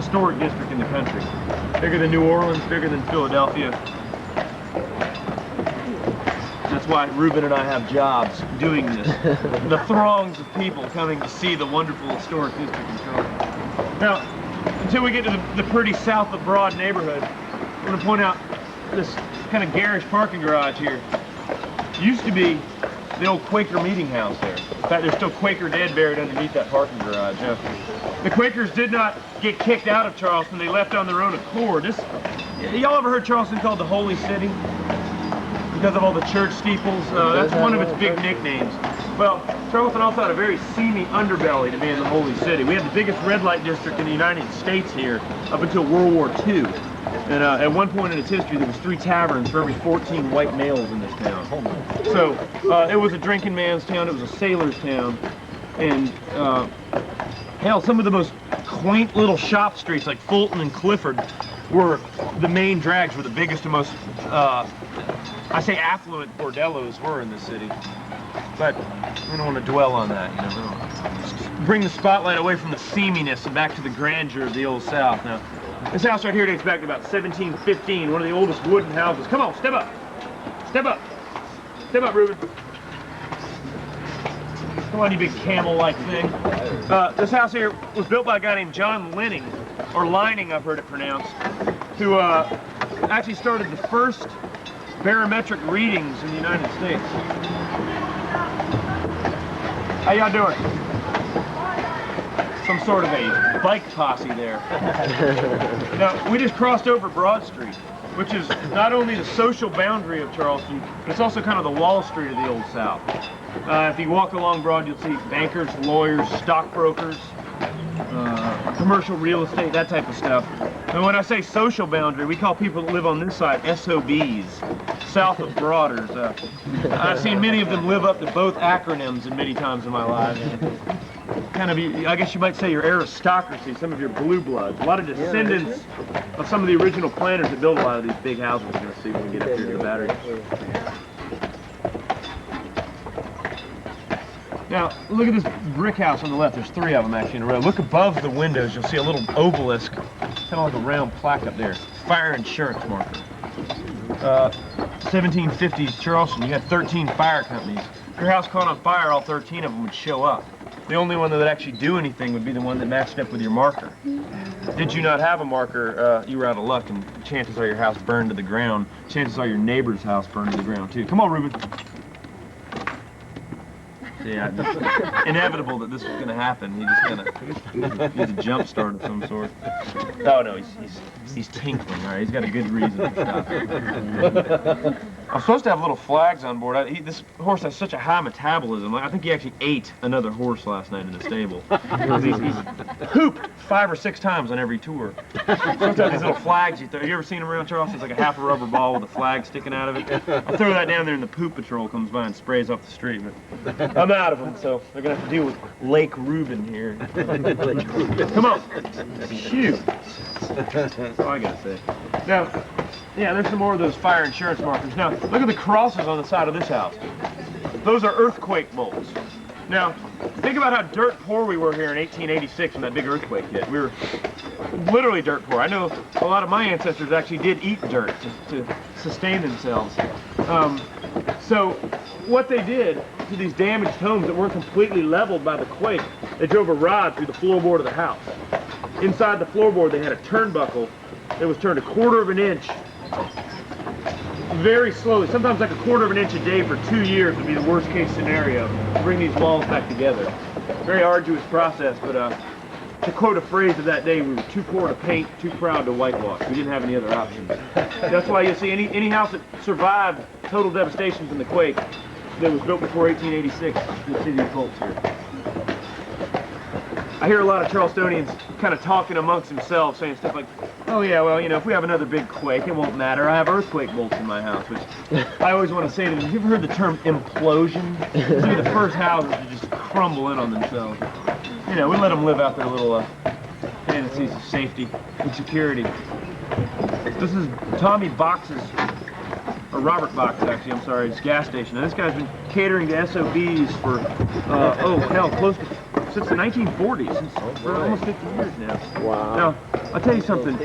historic district in the country. Bigger than New Orleans, bigger than Philadelphia. That's why Ruben and I have jobs doing this. The throngs of people coming to see the wonderful historic district in Charleston. Now, until we get to the pretty south of Broad neighborhood, I'm going to point out this kind of garish parking garage here. Used to be the old Quaker meeting house there. In fact, there's still Quaker dead buried underneath that parking garage. The Quakers did not get kicked out of Charleston. They left on their own accord. Y'all ever heard Charleston called the Holy City? Because of all the church steeples. That's one of its big nicknames. Well, Charleston also had a very seamy underbelly to be in the Holy City. We had the biggest red light district in the United States here up until World War II. And at one point in its history, there was 3 taverns for every 14 white males in this town. So it was a drinking man's town. It was a sailor's town. And hell, some of the most quaint little shop streets like Fulton and Clifford were the main drags, were the biggest and most, I say affluent bordellos were in the city. But we don't want to dwell on that, you know. We don't just bring the spotlight away from the seaminess and back to the grandeur of the Old South. Now, this house right here dates back to about 1715, one of the oldest wooden houses. Come on, step up. Step up. Step up, Ruben. Come on, you big camel-like thing. This house here was built by a guy named John Linning, or Lining, I've heard it pronounced, who actually started the first barometric readings in the United States. How y'all doing? Some sort of a bike posse there. Now, we just crossed over Broad Street, which is not only the social boundary of Charleston, but it's also kind of the Wall Street of the Old South. If you walk along Broad, you'll see bankers, lawyers, stockbrokers, commercial real estate, that type of stuff. And when I say social boundary, we call people that live on this side SOBs, south of Broaders. I've seen many of them live up to both acronyms in many times in my life. Kind of, I guess you might say, your aristocracy, some of your blue bloods, a lot of descendants of some of the original planners that built a lot of these big houses we're going to see when we get up here to the Battery. Now, look at this brick house on the left. There's 3 of them actually in a row. Look above the windows. You'll see a little obelisk, kind of like a round plaque up there. Fire insurance marker. 1750s Charleston, you had 13 fire companies. If your house caught on fire, all 13 of them would show up. The only one that would actually do anything would be the one that matched up with your marker. Did you not have a marker, you were out of luck, and chances are your house burned to the ground. Chances are your neighbor's house burned to the ground, too. Come on, Ruben. Yeah, it's inevitable that this was going to happen. He just kind of needs a jump start of some sort. Oh no, he's tinkling. All right, he's got a good reason for stopping. I'm supposed to have little flags on board. This horse has such a high metabolism. I think he actually ate another horse last night in the stable. He's pooped 5 or 6 times on every tour. Supposed to have these little flags you throw. Have you ever seen them around Charleston? It's like a half a rubber ball with a flag sticking out of it. I'll throw that down there and the poop patrol comes by and sprays off the street. But I'm out of them, so they're going to have to deal with Lake Ruben here. Come on. Phew. That's all I got to say. Now, yeah, there's some more of those fire insurance markers. Now, look at the crosses on the side of this house. Those are earthquake bolts. Now, think about how dirt poor we were here in 1886 when that big earthquake hit. We were literally dirt poor. I know a lot of my ancestors actually did eat dirt to sustain themselves. So what they did to these damaged homes that weren't completely leveled by the quake, they drove a rod through the floorboard of the house. Inside the floorboard, they had a turnbuckle that was turned 1/4 of an inch very slowly, sometimes like 1/4 of an inch a day for 2 years would be the worst case scenario to bring these walls back together. Very arduous process, but to quote a phrase of that day, we were too poor to paint, too proud to whitewash. We didn't have any other options. That's why you'll see any house that survived total devastation from the quake that was built before 1886, you'll see these bolts here. I hear a lot of Charlestonians kind of talking amongst themselves, saying stuff like, oh yeah, well, you know, if we have another big quake, it won't matter. I have earthquake bolts in my house, which I always want to say to them, have you ever heard the term implosion? These are the first houses to just crumble in on themselves. You know, we let them live out their little fantasies of safety and security. This is Tommy Box's, or Robert Box actually, I'm sorry, his gas station. Now this guy's been catering to SOBs for, oh hell, close to since the 1940s, for almost 50 years now. Wow. Now, I'll tell you something.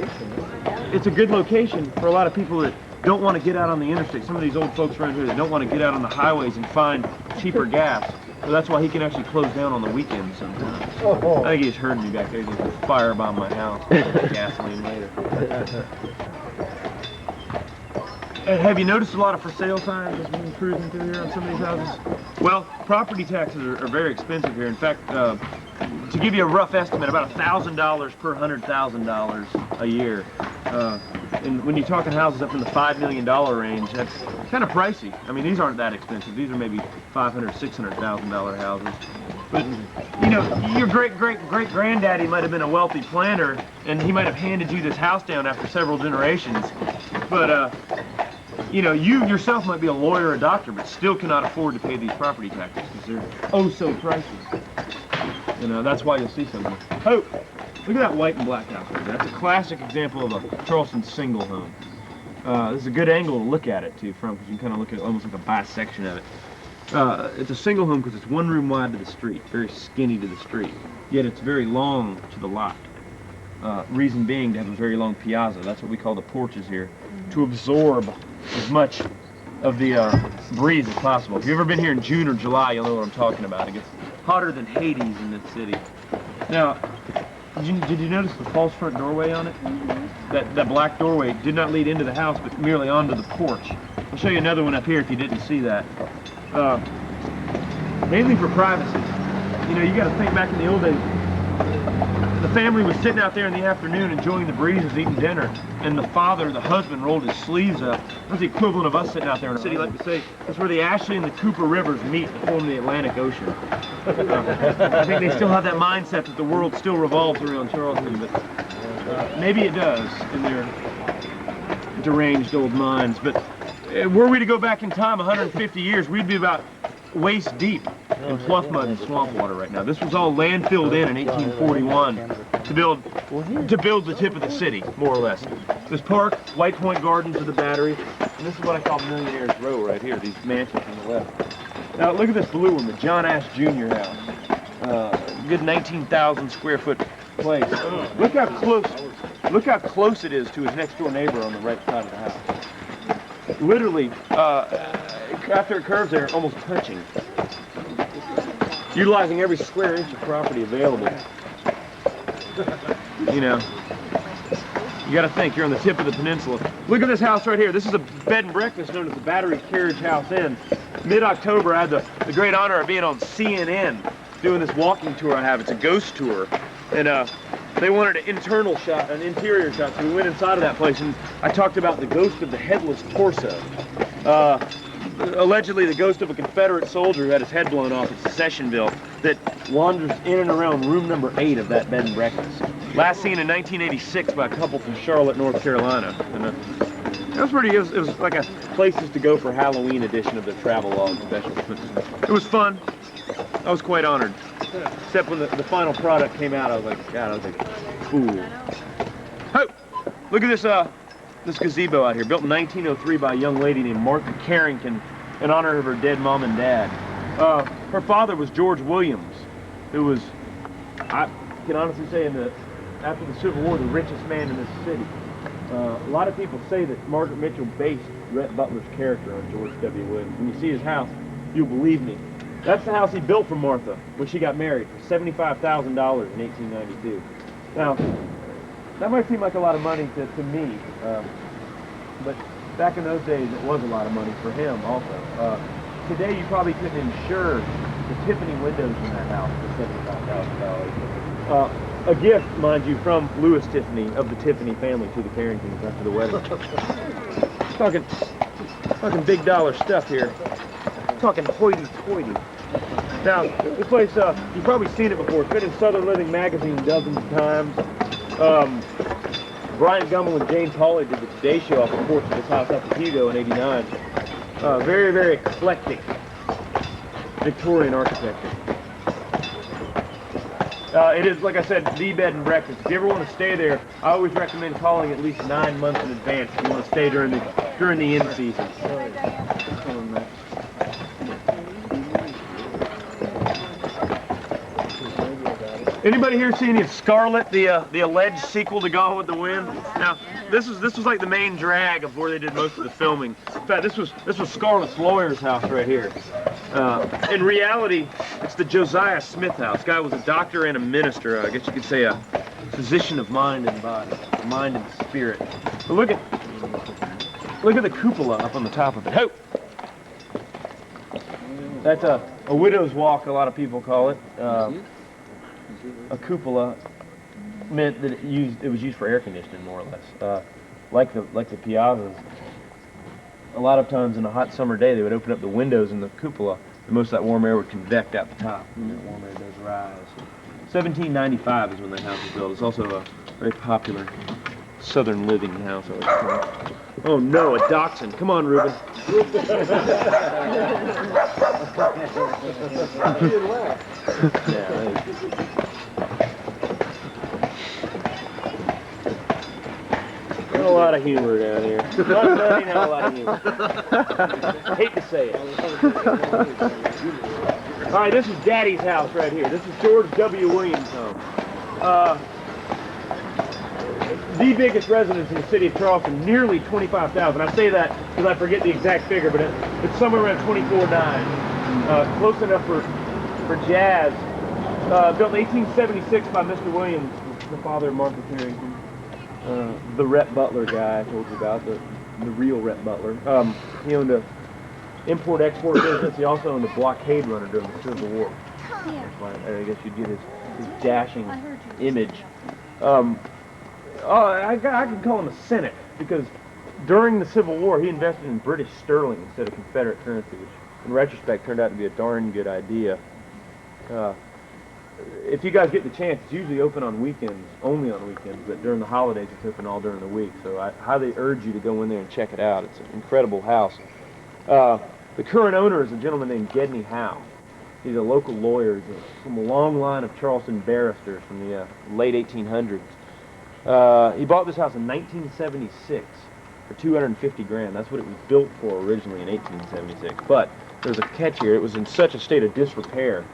It's a good location for a lot of people that don't want to get out on the interstate. Some of these old folks around here that don't want to get out on the highways and find cheaper gas. So that's why he can actually close down on the weekends sometimes. I think he's heard me back there. He can firebomb my house. Gasoline later. Have you noticed a lot of for sale signs as we've been cruising through here on some of these houses? Well, property taxes are very expensive here. In fact, to give you a rough estimate, about $1,000 per $100,000 a year. And when you're talking houses up in the $5 million range, that's kind of pricey. I mean, these aren't that expensive. These are maybe $500,000, $600,000 houses. But, you know, your great-great-great-granddaddy might have been a wealthy planter, and he might have handed you this house down after several generations. But, you know, you yourself might be a lawyer or a doctor, but still cannot afford to pay these property taxes because they're oh so pricey. You know, that's why you'll see something. Oh, look at that white and black house right there. That's a classic example of a Charleston single home. This is a good angle to look at it too from, because you can kind of look at it almost like a bisection of it. It's a single home because it's one room wide to the street, very skinny to the street, yet it's very long to the lot. Reason being to have a very long piazza. That's what we call the porches here, to absorb as much of the breeze as possible. If you've ever been here in June or July, you'll know what I'm talking about. It gets hotter than Hades in this city. Now, did you notice the false front doorway on it? That black doorway did not lead into the house, but merely onto the porch. I'll show you another one up here if you didn't see that. Mainly for privacy. You know, you got to think back in the old days. The family was sitting out there in the afternoon enjoying the breezes, eating dinner, and the father, the husband, rolled his sleeves up. That's the equivalent of us sitting out there in the city, like we say. That's where the Ashley and the Cooper rivers meet to form the Atlantic Ocean. I think they still have that mindset that the world still revolves around Charleston, but maybe it does in their deranged old minds. But were we to go back in time 150 years, we'd be about waist deep in pluff mud and swamp water right now. This was all landfilled in 1841 to build the tip of the city, more or less. This park, White Point Gardens of the Battery, and this is what I call Millionaire's Row right here, these mansions on the left. Now look at this blue one, the John Ash Jr. house. Good 19,000 square foot place. Look how close it is to his next door neighbor on the right side of the house. Literally, after it curves there, almost touching. Utilizing every square inch of property available. You know, you got to think, you're on the tip of the peninsula. Look at this house right here. This is a bed and breakfast known as the Battery Carriage House Inn. Mid-October, I had the great honor of being on CNN doing this walking tour I have. It's a ghost tour. And they wanted an interior shot, so we went inside of that place, and I talked about the ghost of the headless torso. Allegedly the ghost of a Confederate soldier who had his head blown off at Secessionville that wanders in and around room number 8 of that bed and breakfast. Last seen in 1986 by a couple from Charlotte, North Carolina. And it was pretty, it was like a places to go for Halloween edition of the Travelog special. It was fun. I was quite honored. Except when the final product came out, I was like, God, I was like, fool. Oh, look at this gazebo out here, built in 1903 by a young lady named Martha Carrington in honor of her dead mom and dad. Her father was George Williams, who was, I can honestly say, after the Civil War, the richest man in this city. A lot of people say that Margaret Mitchell based Rhett Butler's character on George W. Williams. When you see his house, you'll believe me. That's the house he built for Martha when she got married for $75,000 in 1892. Now, that might seem like a lot of money to me, but back in those days it was a lot of money for him also. Today you probably couldn't insure the Tiffany windows in that house for $75,000. A gift, mind you, from Louis Tiffany of the Tiffany family to the Carringtons after the wedding. Talking big dollar stuff here. Talking hoity-toity. Now, this place, you've probably seen it before. It's been in Southern Living magazine dozens of times. Brian Gummel and James Hawley did the Today Show off the porch of this house up in Hugo in '89. Very, very eclectic Victorian architecture. It is, like I said, the bed and breakfast. If you ever want to stay there, I always recommend calling at least 9 months in advance if you want to stay during the in season. Anybody here see any of Scarlet, the alleged sequel to Gone with the Wind? Now, this was like the main drag of where they did most of the filming. In fact, this was Scarlett's lawyer's house right here. In reality, it's the Josiah Smith house. Guy was a doctor and a minister. I guess you could say a physician of mind and body, mind and spirit. But look at the cupola up on the top of it. Ho! That's a widow's walk, a lot of people call it. A cupola meant that it was used for air conditioning, more or less. Like the piazzas, a lot of times in a hot summer day, they would open up the windows in the cupola, and most of that warm air would convect out the top. And that warm air does rise. 1795 is when that house was built. It's also a very popular southern living house. Oh no, a dachshund. Come on, Ruben. Not a lot of humor down here. Not a lot of humor. I hate to say it. All right, this is Daddy's house right here. This is George W. Williams' home. The biggest residence in the city of Charleston, nearly 25,000. I say that because I forget the exact figure, but it's somewhere around 24.9. Close enough for jazz. Built in 1876 by Mr. Williams, the father of Martha Carrington. The Rhett Butler guy I told you about, the real Rhett Butler. He owned a import-export business. He also owned a blockade runner during the Civil War. That's why I guess you'd get his dashing image. I could call him a cynic, because during the Civil War he invested in British sterling instead of Confederate currency, which in retrospect turned out to be a darn good idea. If you guys get the chance, it's usually open on weekends, only on weekends, but during the holidays it's open all during the week, so I highly urge you to go in there and check it out. It's an incredible house. The current owner is a gentleman named Gedney Howe. He's a local lawyer. He's from a long line of Charleston barristers from the late 1800s. He bought this house in 1976 for $250,000. That's what it was built for originally in 1876. But there's a catch here. It was in such a state of disrepair.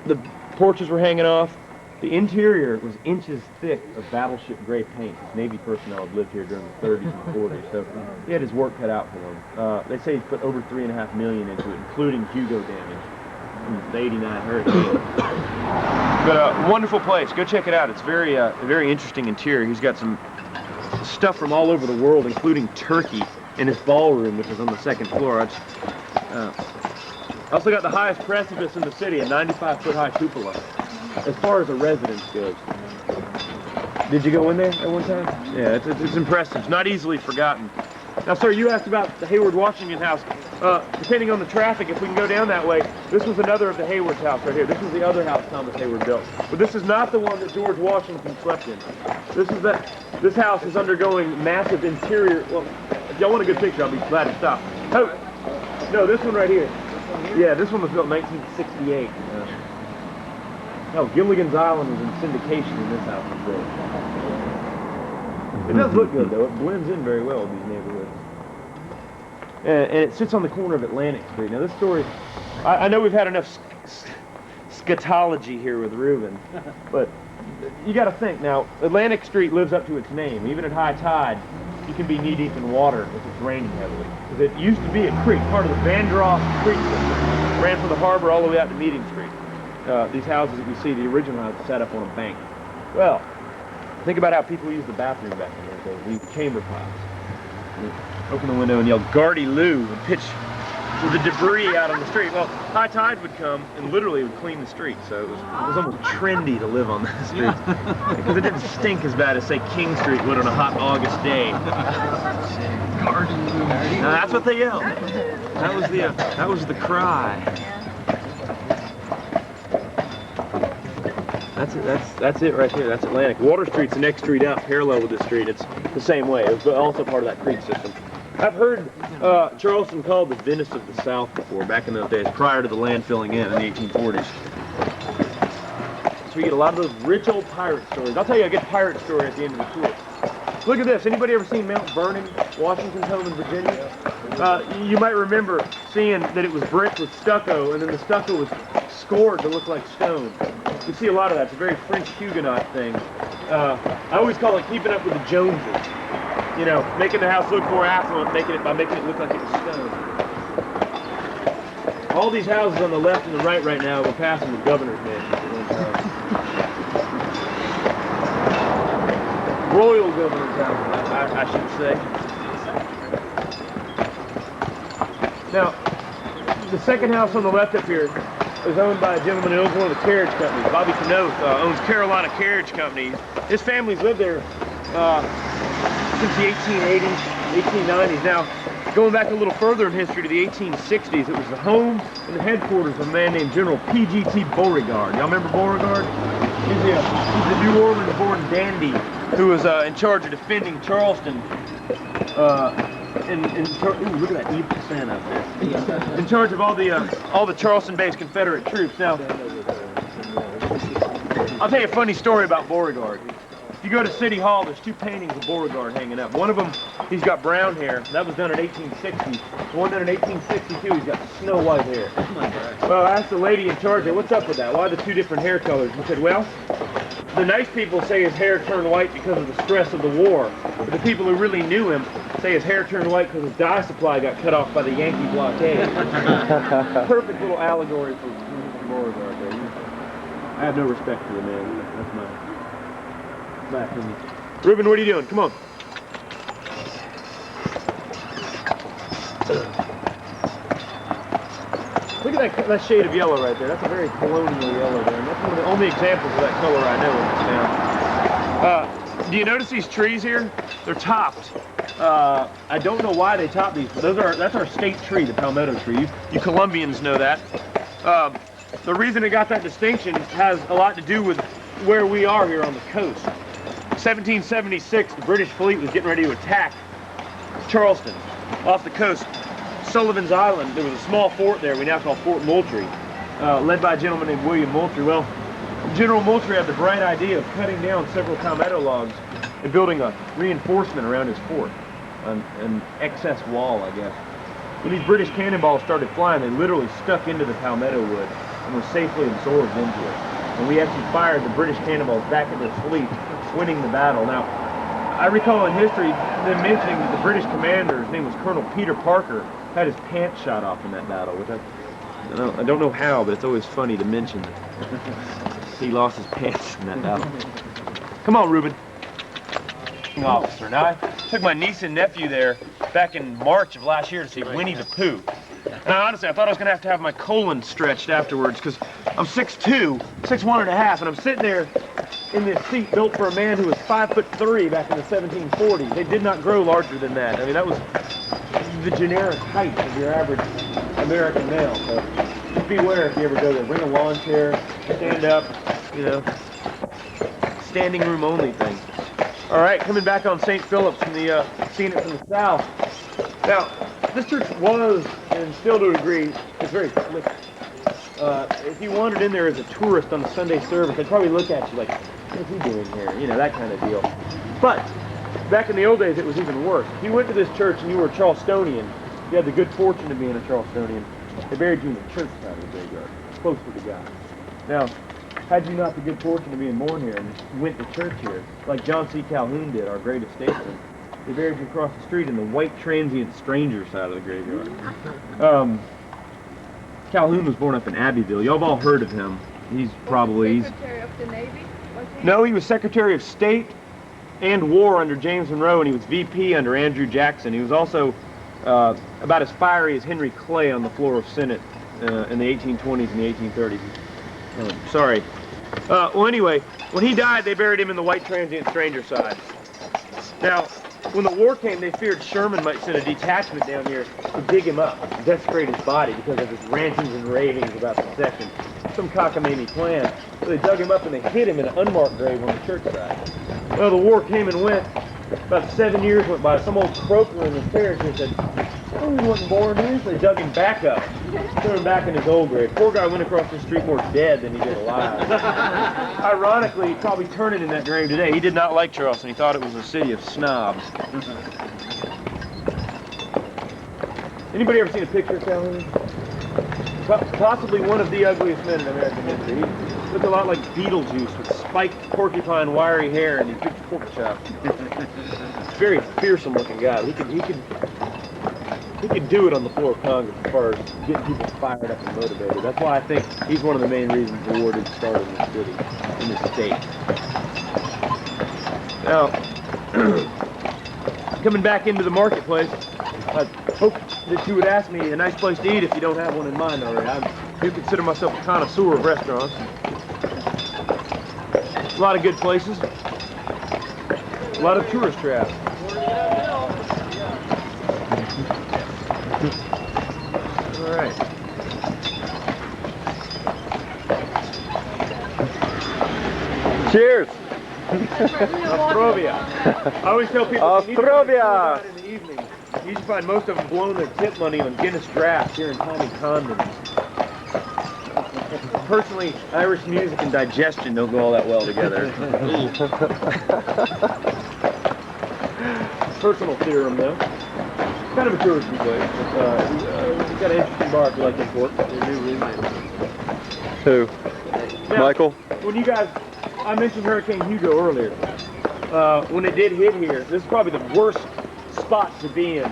The porches were hanging off. The interior was inches thick of battleship gray paint. His Navy personnel had lived here during the 30s and 40s, so he had his work cut out for him. They say he put over $3.5 million into it, including Hugo damage from the '89 hurricane. But a wonderful place. Go check it out. It's a very interesting interior. He's got some stuff from all over the world, including Turkey, in his ballroom, which is on the second floor. Also got the highest precipice in the city, a 95-foot high cupola, as far as a residence goes. Did you go in there at one time? Yeah, it's impressive. It's not easily forgotten. Now, sir, you asked about the Hayward Washington house. Depending on the traffic, if we can go down that way, this was another of the Hayward's house right here. This was the other house Thomas Hayward built. But this is not the one that George Washington slept in. This house is undergoing massive interior. Well, if y'all want a good picture, I'll be glad to stop. Oh, no, this one right here. Yeah, this one was built in 1968. Gilligan's Island was in syndication when this house was built. It does look good, though. It blends in very well with these neighborhoods. And it sits on the corner of Atlantic Street. Now, this story, I know we've had enough scatology here with Reuben, but you got to think, now, Atlantic Street lives up to its name. Even at high tide, you can be knee-deep in water if it's raining heavily. Because it used to be a creek, part of the Vandross Creek system. Ran from the harbor all the way out to Meeting Street. These houses that you see, the original house, set up on a bank. Well, think about how people used the bathroom back in those days. These chamber pots. Open the window and yell, "Gardy Lou," and pitch the debris out on the street. Well, high tide would come and literally would clean the street, so it was almost trendy to live on the streets. Because it didn't stink as bad as, say, King Street would on a hot August day. Gardy Lou. Now, that's what they yelled. That was the cry. That's it right here. That's Atlantic. Water Street's the next street out, parallel with this street. It's the same way. It was also part of that creek system. I've heard Charleston called the Venice of the South before, back in those days, prior to the land filling in the 1840s. So we get a lot of those rich old pirate stories. I'll tell you a good pirate story at the end of the tour. Look at this. Anybody ever seen Mount Vernon, Washington's home in Virginia? You might remember seeing that it was brick with stucco, and then the stucco was scores that look like stone. You see a lot of that. It's a very French Huguenot thing. I always call it keeping up with the Joneses. You know, making the house look more affluent, by making it look like it was stone. All these houses on the left and the right now, we're passing the governor's mansion at one time. Royal governor's house, I should say. Now, the second house on the left up here is owned by a gentleman who owns one of the carriage companies. Bobby Kanoth owns Carolina Carriage Company. His family's lived there since the 1880s, 1890s. Now, going back a little further in history to the 1860s, it was the home and the headquarters of a man named General P.G.T. Beauregard. Y'all remember Beauregard? He's a New Orleans-born dandy who was in charge of defending Charleston. Ooh, look at that evil Santa up there. In charge of all the Charleston-based Confederate troops. Now, I'll tell you a funny story about Beauregard. If you go to City Hall, there's two paintings of Beauregard hanging up. One of them, he's got brown hair. That was done in 1860. The one done in 1862, he's got snow white hair. Well, I asked the lady in charge, what's up with that? Why the two different hair colors? He said, well, the nice people say his hair turned white because of the stress of the war. But the people who really knew him say his hair turned white because his dye supply got cut off by the Yankee blockade. Perfect little allegory for Beauregard there. I have no respect for the man. That's my opinion. Ruben, what are you doing? Come on. Look at that shade of yellow right there. That's a very colonial yellow there. And that's one of the only examples of that color I know in this town. Do you notice these trees here? They're topped. I don't know why they top these, but that's our state tree, the palmetto tree. You Colombians know that. The reason it got that distinction has a lot to do with where we are here on the coast. 1776, the British fleet was getting ready to attack Charleston off the coast. Sullivan's Island, there was a small fort there we now call Fort Moultrie, led by a gentleman named William Moultrie. Well, General Moultrie had the bright idea of cutting down several palmetto logs and building a reinforcement around his fort, an excess wall, I guess. When these British cannonballs started flying, they literally stuck into the palmetto wood and were safely absorbed into it. And we actually fired the British cannonballs back at their fleet, winning the battle. Now, I recall in history them mentioning that the British commander, his name was Colonel Peter Parker, had his pants shot off in that battle, which I don't know how, but it's always funny to mention that he lost his pants in that battle. Come on, Ruben. Officer. Now, I took my niece and nephew there back in March of last year to see Winnie the Pooh. And honestly, I thought I was going to have my colon stretched afterwards because I'm 6'2", 6'1 1/2, and I'm sitting there in this seat built for a man who was 5'3" back in the 1740s. They did not grow larger than that. I mean, that was the generic height of your average American male. So just beware if you ever go there. Bring a lawn chair, stand up, you know, standing room only thing. All right, coming back on St. Philip's from seeing it from the south. Now, this church was, and still to a degree, is very slick. If you wandered in there as a tourist on the Sunday service, they'd probably look at you like, what's he doing here? You know, that kind of deal. But back in the old days, it was even worse. If you went to this church and you were a Charlestonian, you had the good fortune of being a Charlestonian, they buried you in the church side of the graveyard, close to the God. Now, had you not the good fortune of being born here and went to church here, like John C. Calhoun did, our greatest statesman, they buried you across the street in the white transient stranger side of the graveyard. Calhoun was born up in Abbeville. Y'all have all heard of him. He's probably... Secretary of the Navy? No, he was Secretary of State and War under James Monroe, and he was VP under Andrew Jackson. He was also about as fiery as Henry Clay on the floor of Senate in the 1820s and the 1830s. Sorry. Well, anyway, when he died, they buried him in the white transient stranger side. Now, when the war came, they feared Sherman might send a detachment down here to dig him up, desecrate his body because of his rantings and ravings about secession. Some cockamamie plan. So they dug him up and they hid him in an unmarked grave on the church side. Well, the war came and went. About 7 years went by. Some old croaker in his parish here said, oh, he wasn't born here. So they dug him back up, threw him back in his old grave. Poor guy went across the street more dead than he did alive. Ironically, he's probably turning in that grave today. He did not like Charleston. He thought it was a city of snobs. Anybody ever seen a picture of Calhoun? Possibly one of the ugliest men in American history. He looked a lot like Beetlejuice with spiked porcupine wiry hair and these big pork chops. Very fearsome looking guy. He could do it on the floor of Congress as far as getting people fired up and motivated. That's why I think he's one of the main reasons the war didn't start in this city, in this state. Now, coming back into the marketplace, I hope that you would ask me a nice place to eat if you don't have one in mind already. I do consider myself a connoisseur of restaurants. A lot of good places. A lot of tourist traffic. All right. Cheers! Ostrovia. I always tell people Ostrovia! in the evening. You should find most of them blowing their tip money on Guinness drafts here in Tommy Condon's. Personally, Irish music and digestion don't go all that well together. Personal theorem, though. Kind of a touristy place. We've got an interesting bar if you like import. Who? Now, Michael? When you guys, I mentioned Hurricane Hugo earlier. When it did hit here, this is probably the worst spot to be in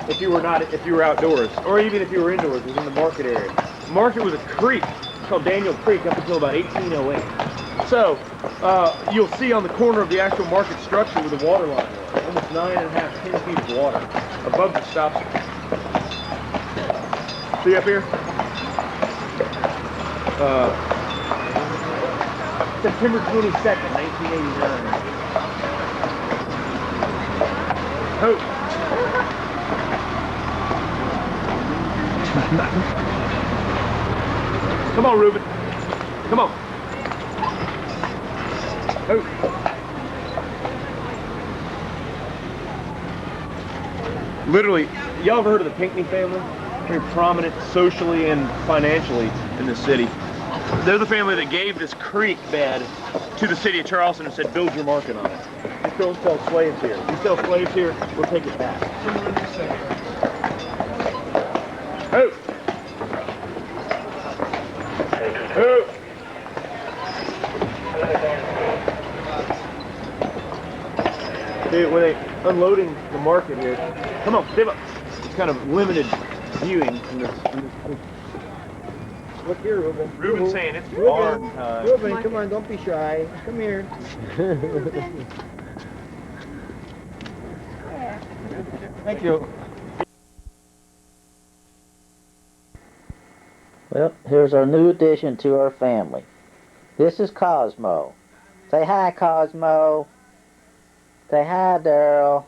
if you were outdoors, or even if you were indoors. It was in the market area. The market was a creek. It's called Daniel Creek up until about 1808. So you'll see on the corner of the actual market structure where the water line was, almost 9.5, 10 feet of water above the stop sign. See up here? September 22nd, 1989. Oh. Come on, Ruben. Come on. Oh. Literally, y'all ever heard of the Pinckney family? Very prominent socially and financially in this city. They're the family that gave this creek bed to the city of Charleston and said, build your market on it. Just don't sell slaves here. If you sell slaves here, we'll take it back. Oh! Oh! See, when they unloading the market here, come on, step up. It's kind of limited viewing in this. Look here, Ruben. Ruben's saying it's barn time. Ruben, come on, don't be shy. Come here. Thank you. Well, here's our new addition to our family. This is Cosmo. Say hi, Cosmo. Say hi, Daryl.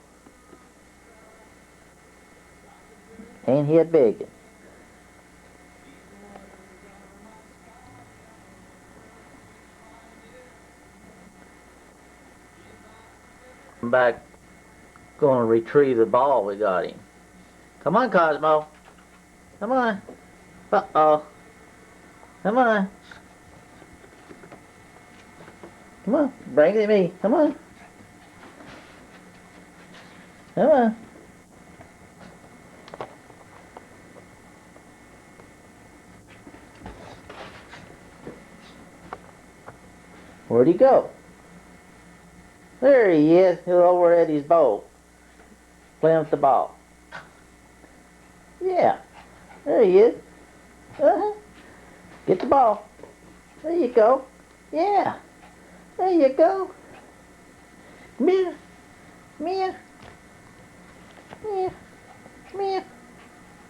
Ain't he a biggin'? I'm back going to retrieve the ball we got him. Come on, Cosmo. Come on. Uh-oh. Come on. Come on. Bring it to me. Come on. Come on. Where'd he go? There he is. He's over at his boat. Playing with the ball. Yeah. There he is. Uh-huh. Get the ball. There you go. Yeah. There you go. Come here. Come here. Come here. Come here.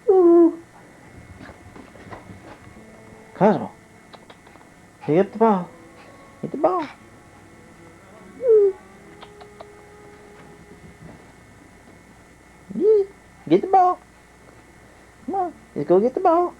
Ooh. Cosmo. Get the ball. Get the ball. Ooh. Yeah. Get the ball. Come on. Let's go get the ball.